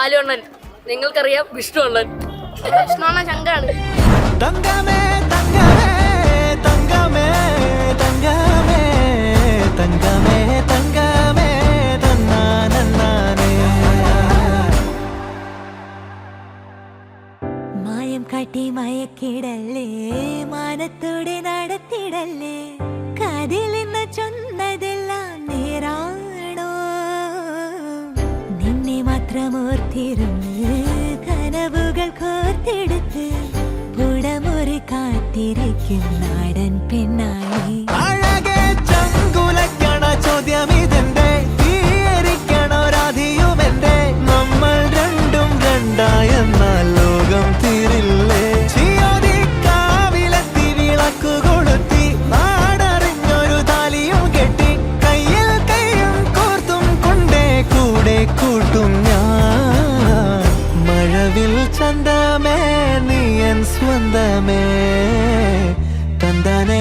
ബാലുവണ്ണൻ, നിങ്ങൾക്കറിയാം വിഷ്ണു അണ്ണൻ. വിഷ്ണു അണ്ണൻ ശങ്കരാണ്. തങ്കമേ തങ്കമേ തങ്കമേ തങ്കമേ തങ്കമേ തങ്കമേ തന്നാനേ. മായം കാട്ടി മയക്കിടല്ലേ, മാനത്തോടെ നടത്തിടല്ലേ, കാതിലെന്ന് ചൊന്നതെല്ലാം നേരാണോ? നിന്നെ മാത്രം ഓർത്തിരുന്ന് കനവുകൾ കോർത്തെടുത്ത് പുടമുറി കാത്തിരിക്കും നാടൻ പെണ്ണായി. അഴകെ ചങ്കുലക്കണ ചോദ്യം ഇതെന്റെ, തീയരിക്കണോ രാധിയുമെന്റെ, നമ്മൾ രണ്ടും രണ്ടായെന്നാൽ ലോകം തീരില്ലേ? ചിയോദിക്കാവിലെത്തി വിളക്കു കൊളുത്തി നാടറിഞ്ഞൊരു താലിയും കെട്ടി കയ്യിൽ കയ്യും കോർത്തും കൊണ്ടേ കൂടെ കൂട്ടും ഞാൻ. മഴവിൽ ചന്തമേ നീയൻ സ്വന്തമേ തന്താനേ